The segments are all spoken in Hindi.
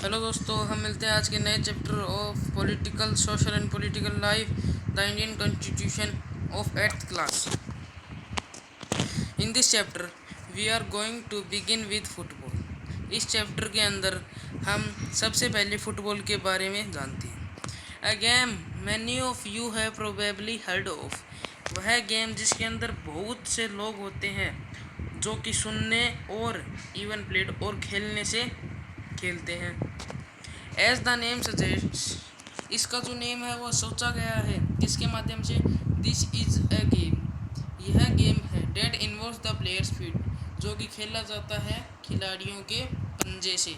हेलो दोस्तों, हम मिलते हैं आज के नए chapter of political social and political life the Indian constitution of 8th class. In this chapter we are going to begin with football. इस चैप्टर के अंदर हम सबसे पहले फुटबॉल के बारे में जानते हैं। A game many of you have probably heard of. वह गेम जिसके अंदर बहुत से लोग होते हैं जो कि सुनने और इवन प्लेड और खेलने से खेलते हैं। एज द नेम सजेस्ट, इसका जो नेम है वह सोचा गया है किसके माध्यम से। दिस इज अ गेम, यह गेम है that involve the players feet, जो कि खेला जाता है खिलाड़ियों के पंजे से।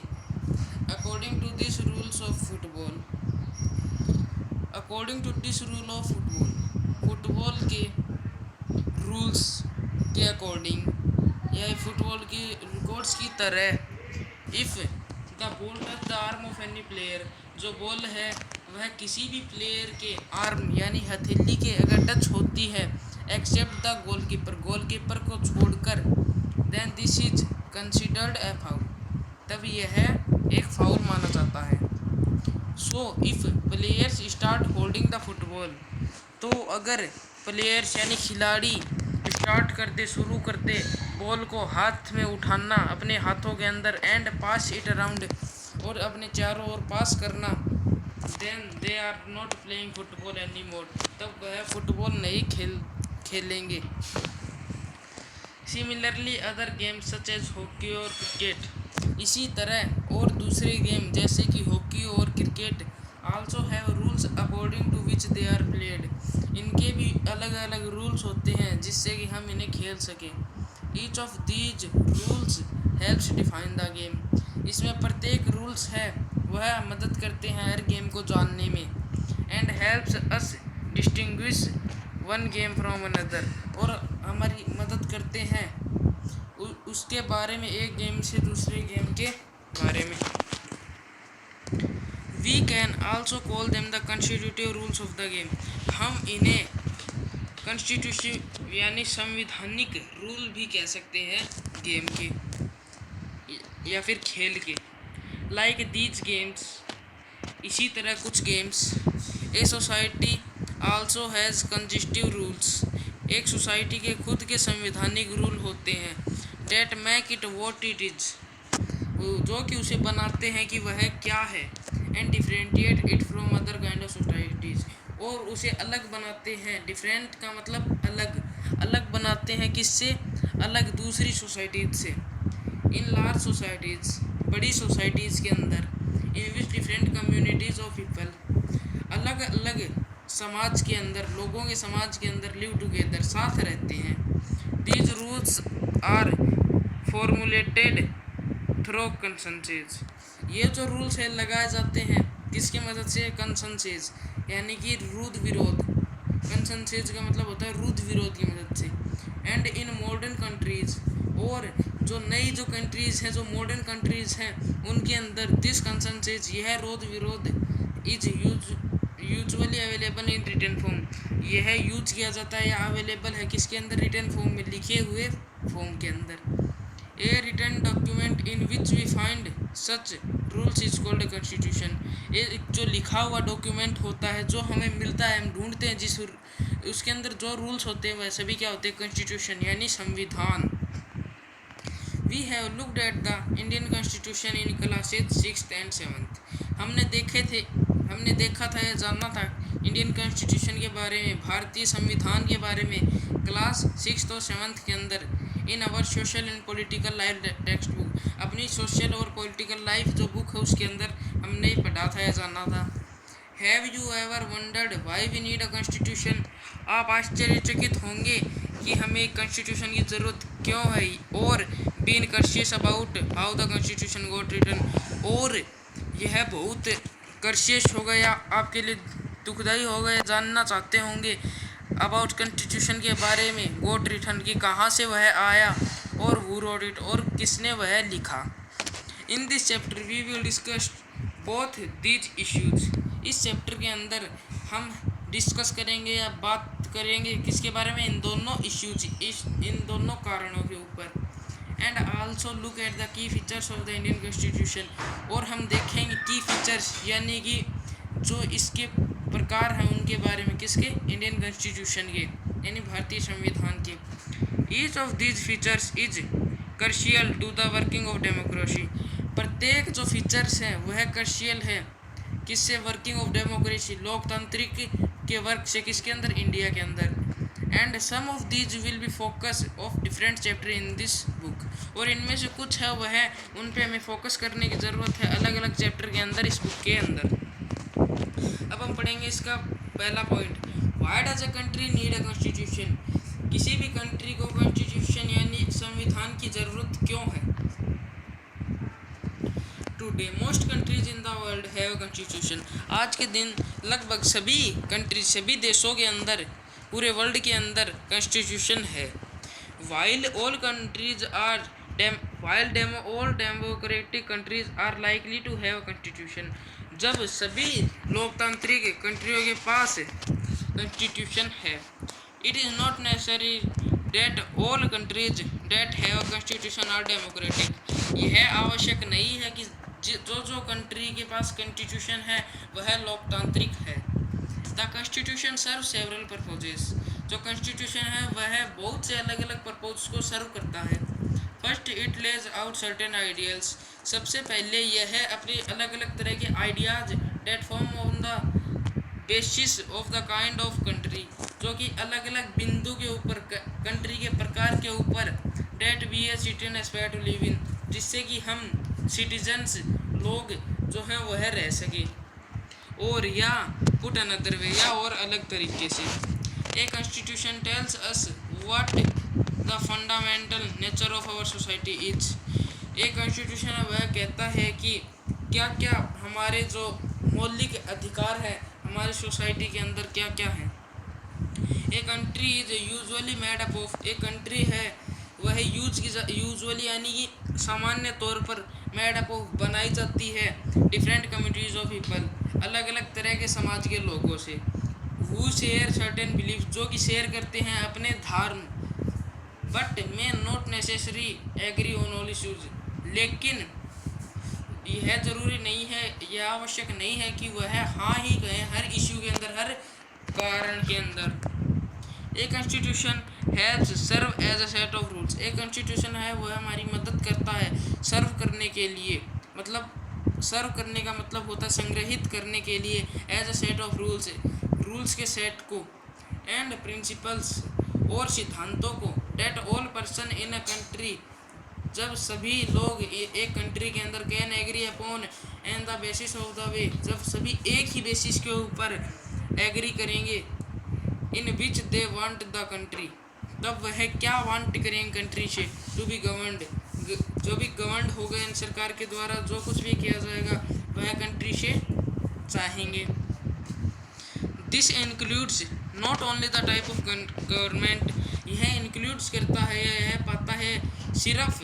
According to this rules of football, according to this rule of football, football के रूल्स के अकॉर्डिंग यह फुटबॉल की रिकॉर्ड्स की तरह if the ball touch the arm of any player, जो बॉल है वह किसी भी प्लेयर के आर्म यानी हथेली के अगर टच होती है एक्सेप्ट द गोलकीपर, गोलकीपर को छोड़कर, then this is considered a foul, तब यह एक फाउल माना जाता है। So if players start holding the football, तो अगर प्लेयर्स यानी खिलाड़ी स्टार्ट करते शुरू करते बॉल को हाथ में उठाना अपने हाथों के अंदर एंड पास इट अराउंड, और अपने चारों ओर पास करना, then they are not playing football any more, तब वह फुटबॉल नहीं खेलेंगे। Similarly other games such as hockey और क्रिकेट, इसी तरह और दूसरे गेम जैसे कि हॉकी और cricket also have rules according to which they are played, इनके भी अलग अलग रूल्स होते हैं जिससे कि हम इन्हें खेल सकें। Each of these rules helps define the game, इसमें प्रत्येक रूल्स है वह मदद करते हैं हर गेम को जानने में। And helps us distinguish one game from another, और हमारी मदद करते हैं उसके बारे में, एक गेम से दूसरे गेम के बारे में। We can also call them the constitutive rules of the game, हम इन्हें कॉन्स्टिट्यूटिव यानी संवैधानिक रूल भी कह सकते हैं गेम के या फिर खेल के। लाइक दीज गेम्स, इसी तरह कुछ games. A society also has constitutive rules, एक सोसाइटी के खुद के संवैधानिक रूल होते हैं। That make it what it is, जो कि उसे बनाते हैं कि वह क्या है। And differentiate it from other kind of societies, और उसे अलग बनाते हैं। डिफरेंट का मतलब अलग, अलग बनाते हैं किससे, अलग दूसरी सोसाइटीज से। इन लार्ज सोसाइटीज़, बड़ी सोसाइटीज़ के अंदर, in which different communities of people, अलग अलग समाज के अंदर, लोगों के समाज के अंदर लिव टुगेदर, साथ रहते हैं। These rules are formulated through consensus, ये जो रूल्स है लगाए जाते हैं किसकी मदद से, कंसेंसस यानी कि रुद विरोध, कंसेंसस का मतलब होता है रुद विरोध की मदद से। एंड इन मॉडर्न कंट्रीज, और जो नई जो कंट्रीज़ हैं, जो मॉडर्न कंट्रीज़ हैं, उनके अंदर दिस कंसेंसस, यह रोध विरोध is usually available in written form, यह यूज किया जाता है या अवेलेबल है किसके अंदर, रिटन फॉर्म में, लिखे हुए फॉर्म के अंदर। A written document in which we find such rules is called constitution, एक जो लिखा हुआ डॉक्यूमेंट होता है जो हमें मिलता है, हम ढूंढते हैं जिस उसके अंदर जो रूल्स होते हैं वह सभी क्या होते हैं, कॉन्स्टिट्यूशन यानी संविधान। We have looked at the Indian constitution in classes 6th and 7th, हमने देखा था या जानना था इंडियन कॉन्स्टिट्यूशन के बारे में, भारतीय संविधान के बारे में क्लास 6th और 7th के अंदर। In our social and political life text book, अपनी सोशल और पॉलिटिकल लाइफ जो बुक है उसके अंदर हमने पढ़ा था या जाना था। Have you ever wondered why we need a constitution, आप आश्चर्यचकित होंगे कि हमें एक कॉन्स्टिट्यूशन की ज़रूरत क्यों है। और been conscious about how the constitution got written, और यह बहुत कॉन्शियस हो गया, आपके लिए दुखदाई हो गया, जानना चाहते होंगे अबाउट कॉन्स्टिट्यूशन के बारे में, गॉट रिटन की कहाँ से वह आया, और हु रोट इट, और किसने वह लिखा। In this chapter we will discuss both these issues, इस चैप्टर के अंदर हम डिस्कस करेंगे या बात करेंगे किसके बारे में, इन दोनों इश्यूज, इन दोनों कारणों के ऊपर। And also look at the key features of the Indian constitution, और हम देखेंगे की फीचर्स यानी कि जो इसके प्रकार हैं उनके बारे में, किसके, इंडियन कॉन्स्टिट्यूशन के यानी भारतीय संविधान के। Each of these features is crucial to the working of democracy, प्रत्येक जो फीचर्स हैं वह कर्शियल है किससे, वर्किंग ऑफ डेमोक्रेसी, लोकतांत्रिक के वर्क से, किसके अंदर, इंडिया के अंदर। And some of these will be focus of different chapter in this book, और इनमें से कुछ है वह उन पे हमें फोकस करने की ज़रूरत है अलग अलग चैप्टर के अंदर, इस बुक के अंदर। अब हम पढ़ेंगे इसका पहला point, why does a country need a constitution, किसी भी कंट्री को कॉन्स्टिट्यूशन यानी संविधान की ज़रूरत क्यों है। Today most countries in the world have constitution, आज के दिन लगभग सभी कंट्री, सभी देशों के अंदर, पूरे वर्ल्ड के अंदर कॉन्स्टिट्यूशन है। While all countries are all democratic countries are likely to have constitution, जब सभी लोकतांत्रिक कंट्रियों के पास कॉन्स्टिट्यूशन है। It is not necessary that all countries that have constitution are democratic, यह आवश्यक नहीं है कि जो कंट्री के पास कॉन्स्टिट्यूशन है वह लोकतांत्रिक है। The constitution serve several purposes, जो कॉन्स्टिट्यूशन है वह बहुत से अलग अलग पर्पज को सर्व करता है। First it lays out certain ideals, सबसे पहले यह अपने अलग अलग तरह के ideas that form on the basis of the kind of country, जो कि अलग अलग बिंदु के ऊपर, कंट्री के प्रकार के ऊपर, that we a citizen aspire to live in, जिससे कि हम सिटीजन्स लोग जो हैं वह रह सके, और या पुट अनदर वे, या और अलग तरीके से। A constitution tells us what the fundamental nature of our society is, एक कॉन्स्टिट्यूशन वह कहता है कि क्या क्या हमारे जो मौलिक अधिकार है हमारी सोसाइटी के अंदर क्या क्या है। A country is usually made up of, एक कंट्री है वह यूजुअली यानी कि सामान्य तौर पर मेड अप ऑफ बनाई जाती है डिफरेंट कम्युनिटीज ऑफ पीपल, अलग अलग तरह के समाज के लोगों से। हु शेयर सर्टेन बिलीफ, जो कि शेयर करते हैं अपने धर्म, but may not necessary agree on all issues, लेकिन यह जरूरी नहीं है, यह आवश्यक नहीं है कि वह हाँ ही कहें हर इश्यू के अंदर, हर कारण के अंदर। एक constitution has serve as a set of rules, एक कॉन्स्टिट्यूशन है वह हमारी मदद करता है सर्व करने के लिए, मतलब सर्व करने का मतलब होता है संग्रहित करने के लिए, as a set of rules, rules के सेट को, एंड प्रिंसिपल्स, और सिद्धांतों को, that all person in a country, जब सभी लोग एक कंट्री के अंदर can agree upon and the basis of the way, जब सभी एक ही बेसिस के ऊपर एग्री करेंगे, in which they want the country, तब वह क्या वांट करेंगे कंट्री से, टू बी गवर्नड, जो भी गवर्नड होगा इन सरकार के द्वारा, जो कुछ भी किया जाएगा वह कंट्री से चाहेंगे। This includes not only the type of government, यह इंक्लूड्स करता है, यह पाता है सिर्फ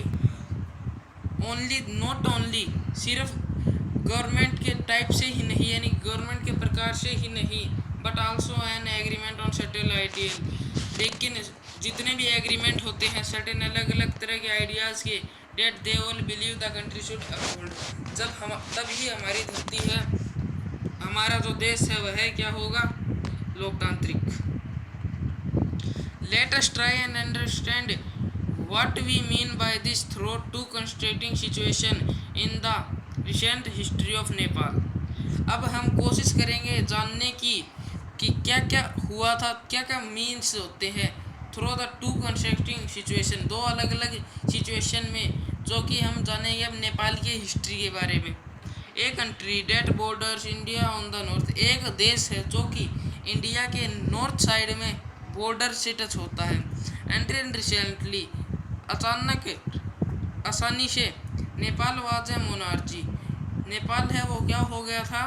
ओनली, नॉट ओनली, सिर्फ गवर्नमेंट के टाइप से ही नहीं, यानी गवर्नमेंट के प्रकार से ही नहीं, but also an agreement on certain ideal, लेकिन जितने भी एग्रीमेंट होते हैं सर्टेन अलग अलग तरह के आइडियाज़ के, that they all believe the country should uphold, जब हम, तब ही हमारी धरती है, हमारा जो देश है वह क्या होगा, लोकतांत्रिक। Let us try and understand what we mean by this through two contrasting situation in the recent history of Nepal, अब हम कोशिश करेंगे जानने की कि क्या क्या हुआ था, क्या क्या मीन्स होते हैं through the two contrasting situation, दो अलग अलग सिचुएशन में, जो कि हम जानेंगे अब नेपाल की हिस्ट्री के बारे में। A country that borders India on the north, एक देश है जो कि इंडिया के नॉर्थ साइड में बॉर्डर से टच होता है। एंड रिसेंटली, अचानक, आसानी से, Nepal was a monarchy, Nepal है वो क्या हो गया था,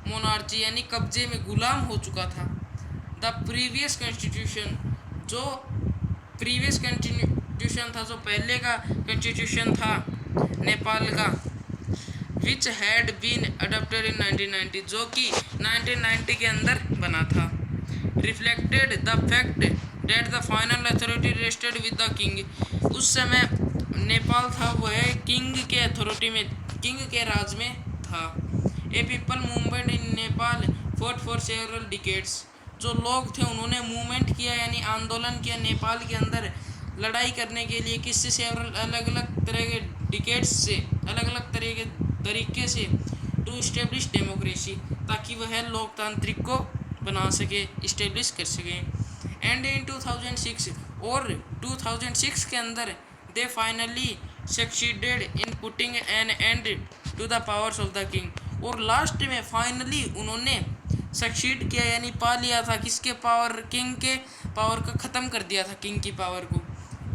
मोनार्ची यानी कब्जे में, गुलाम हो चुका था। द प्रीवियस कॉन्स्टिट्यूशन, जो प्रीवियस कॉन्स्टिट्यूशन था, जो पहले का कॉन्स्टिट्यूशन था नेपाल का, which had been adopted in 1990, जो कि 1990 के अंदर बना था, reflected the fact that the final authority rested with the king, उस समय नेपाल था वह किंग के अथॉरिटी में, किंग के राज में था। A people movement in Nepal fought for several decades, जो लोग थे उन्होंने मूवमेंट किया यानी आंदोलन किया नेपाल के अंदर लड़ाई करने के लिए, किससे, सेवरल अलग अलग तरह के डिकेड्स से, अलग अलग तरह के तरीके से, टू इस्टेब्लिश डेमोक्रेसी, ताकि वह लोकतांत्रिक को बना सके, इस्टेब्लिश कर सके। एंड इन 2006 और 2006 के अंदर they finally succeeded in putting an end to the powers of the king, और लास्ट में फाइनली उन्होंने सक्सीड किया यानी पा लिया था किसके पावर, किंग के पावर को ख़त्म कर दिया था, किंग की पावर को।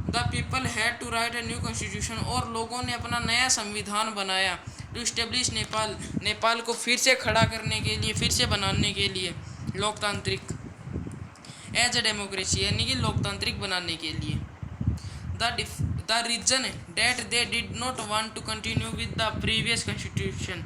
The people had to write a new constitution, और लोगों ने अपना नया संविधान बनाया, टू इस्टेब्लिश नेपाल, नेपाल को फिर से खड़ा करने के लिए, फिर से बनाने के लिए लोकतांत्रिक, एज ए डेमोक्रेसी यानी कि लोकतांत्रिक बनाने के लिए। The reason that they did not want to continue with the previous constitution,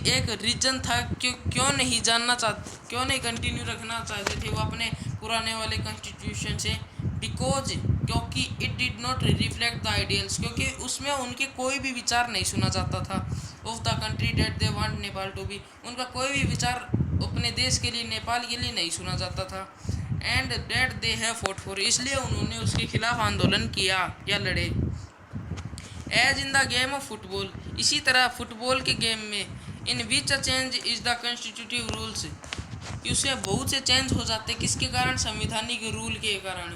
एक रीजन था क्यों नहीं जानना चाहते, क्यों नहीं कंटिन्यू रखना चाहते थे वो अपने पुराने वाले कॉन्स्टिट्यूशन से, बिकॉज क्योंकि it did not reflect the ideals, क्योंकि उसमें उनके कोई भी विचार नहीं सुना जाता था, of the country that they want Nepal to be, उनका कोई भी विचार अपने देश के लिए, नेपाल के लिए नहीं सुना जाता था। And that they have fought for, इसलिए उन्होंने उसके खिलाफ आंदोलन किया या लड़े। As in the game of football, इसी तरह फुटबॉल के गेम में, in which a change is the constitutive rules, उससे बहुत से चेंज हो जाते, किसके कारण, संवैधानिक रूल के कारण।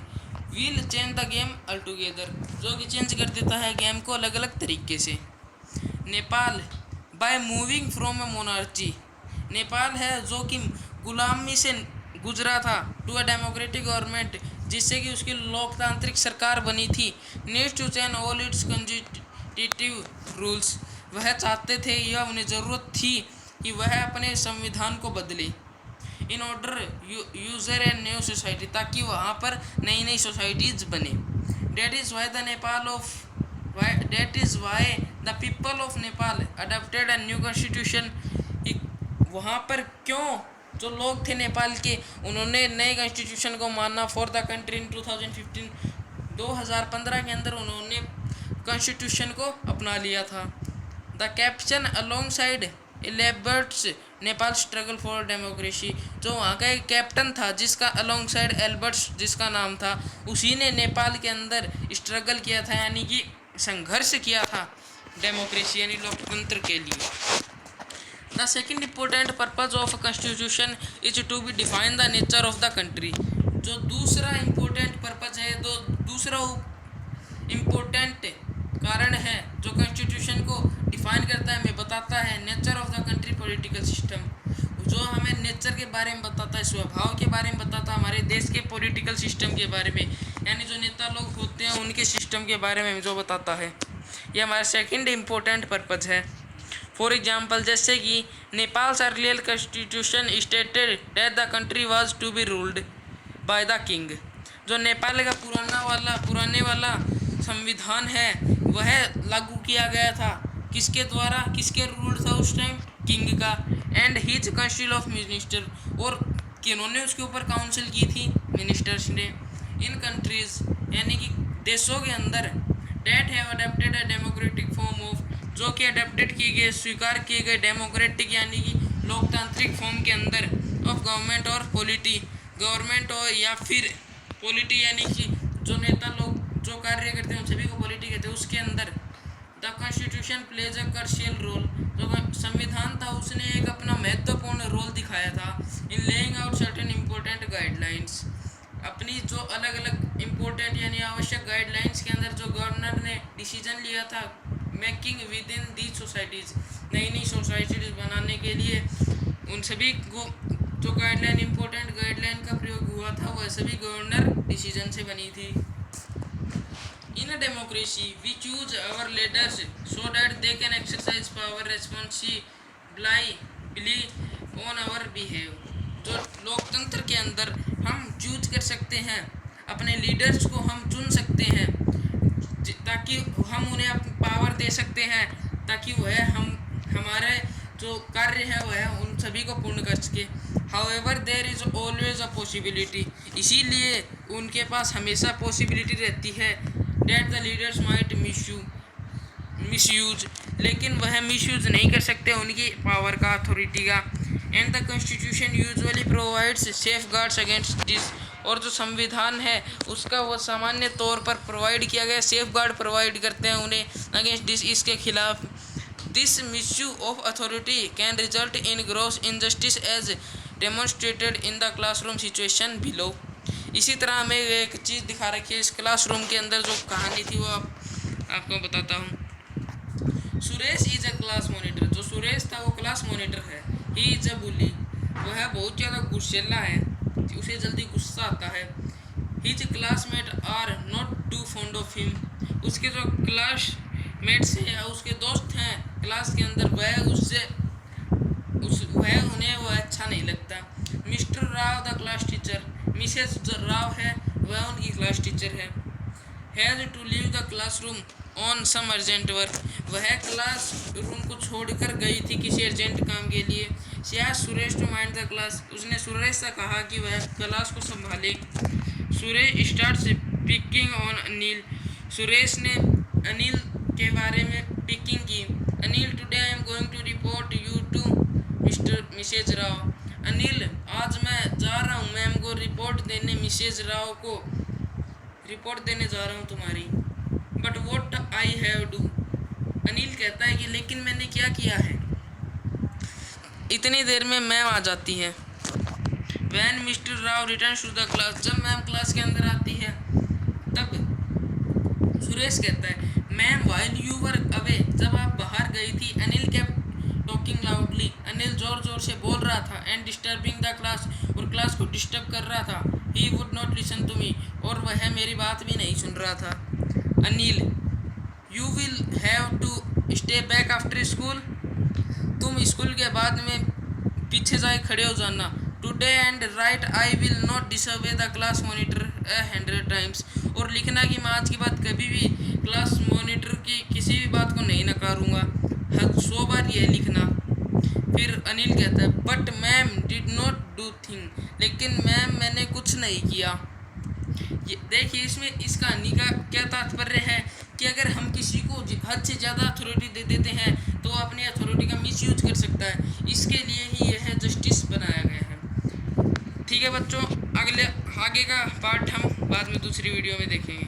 Will change the game all together, जो कि चेंज कर देता है गेम को अलग अलग तरीके से। Nepal by moving from A monarchy, Nepal है जो कि गुलामी से गुजरा था, टू अ डेमोक्रेटिक गवर्नमेंट, जिससे कि उसकी लोकतांत्रिक सरकार बनी थी। Needs to change all its constitutive rules, वह चाहते थे या उन्हें ज़रूरत थी कि वह अपने संविधान को बदले, in order user and new society, ताकि वहाँ पर नई नई सोसाइटीज बने। That is why the Nepal of that is why the people of Nepal adopted a new constitution, वहाँ पर क्यों जो लोग थे नेपाल के, उन्होंने नए कॉन्स्टिट्यूशन को माना फॉर द कंट्री इन 2015, 2015 के अंदर उन्होंने कॉन्स्टिट्यूशन को अपना लिया था। The caption along side Albert's Nepal struggle for democracy, जो वहाँ का एक कैप्टन था जिसका अलोंग साइड एल्बर्ट्स जिसका नाम था, उसी ने नेपाल के अंदर स्ट्रगल किया था यानी कि संघर्ष किया था डेमोक्रेसी यानी लोकतंत्र के लिए। The second important purpose of constitution is to be define the nature of the country, जो दूसरा इम्पोर्टेंट पर्पज है, दूसरा इम्पोर्टेंट कारण है जो कॉन्स्टिट्यूशन को डिफाइन करता है, हमें बताता है nature of the country political system, जो हमें नेचर के बारे में बताता है, स्वभाव के बारे में बताता है, हमारे देश के पॉलिटिकल सिस्टम के बारे में, यानी जो नेता लोग होते हैं उनके सिस्टम के बारे में जो बताता है, ये हमारा सेकंड इम्पोर्टेंट पर्पज है। फॉर एग्जाम्पल, जैसे कि Nepal's earlier constitution stated that the country was to be ruled by the king, जो नेपाल का पुराने वाला संविधान है वह लागू किया गया था किसके द्वारा, किसके रूल था उस टाइम, किंग का। And his council of minister, और किन्होंने उसके ऊपर काउंसिल की थी, मिनिस्टर्स ने। इन कंट्रीज यानी कि देशों के अंदर, that have adapted a democratic form of, जो कि अडेप्टेड किए गए, स्वीकार किए गए डेमोक्रेटिक यानी कि लोकतांत्रिक फॉर्म के अंदर ऑफ गवर्नमेंट और पॉलिटी, गवर्नमेंट और या फिर पॉलिटी यानी कि जो नेता लोग जो कार्य करते हैं उन सभी को पॉलिटी कहते हैं, उसके अंदर the constitution plays a crucial role, जो संविधान था उसने एक अपना महत्वपूर्ण रोल दिखाया था in laying out certain important guidelines, अपनी जो अलग अलग इम्पोर्टेंट यानी आवश्यक गाइडलाइंस के अंदर जो गवर्नर ने डिसीजन लिया था, making with in the societies, नई नई सोसाइटीज बनाने के लिए, उन सभी को जो गाइडलाइन इम्पोर्टेंट गाइडलाइन का प्रयोग हुआ था वह सभी गवर्नर डिसीजन से बनी थी। In a democracy, we choose our leaders so that they can exercise power responsibly on our behalf. जो लोकतंत्र के अंदर हम चूज कर सकते हैं, अपने लीडर्स को हम चुन सकते हैं ताकि हम उन्हें पावर दे सकते हैं, ताकि वह हमारे जो कार्य है वह उन सभी को पूर्ण कर सके। However there is always a possibility, इसीलिए उनके पास हमेशा पॉसिबिलिटी रहती है that the leaders might misuse, लेकिन वह मिसयूज नहीं कर सकते उनकी पावर का, अथॉरिटी का। And the constitution usually provides safe guards against this, और जो संविधान है उसका वो सामान्य तौर पर प्रोवाइड किया गया सेफ गार्ड प्रोवाइड करते हैं उन्हें अगेंस्ट दिस, इसके खिलाफ। This misuse of authority can result in gross injustice as demonstrated in the classroom situation below. इसी तरह हमें एक चीज़ दिखा रखी है इस क्लासरूम के अंदर, जो कहानी थी वो आपको बताता हूँ। Suresh is a class monitor, जो सुरेश था वो क्लास मॉनिटर है। ही इज अ बुली, वह बहुत ज़्यादा गुस्सेला है, उसे जल्दी गुस्सा आता है। His classmate are not too fond of him, उसके जो क्लासमेट्स हैं, उसके दोस्त हैं क्लास के अंदर, वह उन्हें वो अच्छा नहीं लगता। Mr Rao the class teacher, Mrs Rao है वह उनकी क्लास टीचर है। Has to leave the classroom on some urgent work, वह क्लास रूम को छोड़कर गई थी किसी अर्जेंट काम के लिए। She has Suresh to mind the class, उसने सुरेश से कहा कि वह क्लास को संभाले। Suresh starts picking on Anil, Suresh ने अनिल के बारे में पिकिंग की। Anil today I am going to report you to Mrs Rao, Anil आज मैं जा रहा हूँ मैम को रिपोर्ट देने, मिसेज राव को रिपोर्ट देने जा रहा हूँ तुम्हारी। But what I have do, Anil कहता है कि लेकिन मैंने क्या किया है। इतनी देर में मैम आ जाती है। When Mr Rao return to the class, जब मैम क्लास के अंदर आती है तब सुरेश कहता है ma'am while you were away, जब आप बाहर गई थी। Anil kept talking loudly, Anil जोर जोर से बोल रहा था। एंड डिस्टर्बिंग द क्लास, और क्लास को डिस्टर्ब कर रहा था। He would not listen to me, और वह मेरी बात भी नहीं सुन रहा था। Anil you will have to stay back after school, तुम स्कूल के बाद में पीछे जाए खड़े हो जाना। Today and write I will not disobey the class monitor 100 times, और लिखना कि मैं आज की बात कभी भी क्लास मॉनिटर की किसी भी बात को नहीं नकारूंगा। 100 बार यह लिखना। फिर अनिल कहता है but ma'am did not do thing, लेकिन मैम मैंने कुछ नहीं किया। देखिए इसमें इस कहानी का क्या तात्पर्य है कि अगर हम किसी को हद से ज़्यादा अथॉरिटी दे देते हैं तो वो अपनी अथॉरिटी का मिसयूज कर सकता है। इसके लिए ही यह जस्टिस बनाया गया है। ठीक है बच्चों, आगे का पार्ट हम बाद में दूसरी वीडियो में देखेंगे।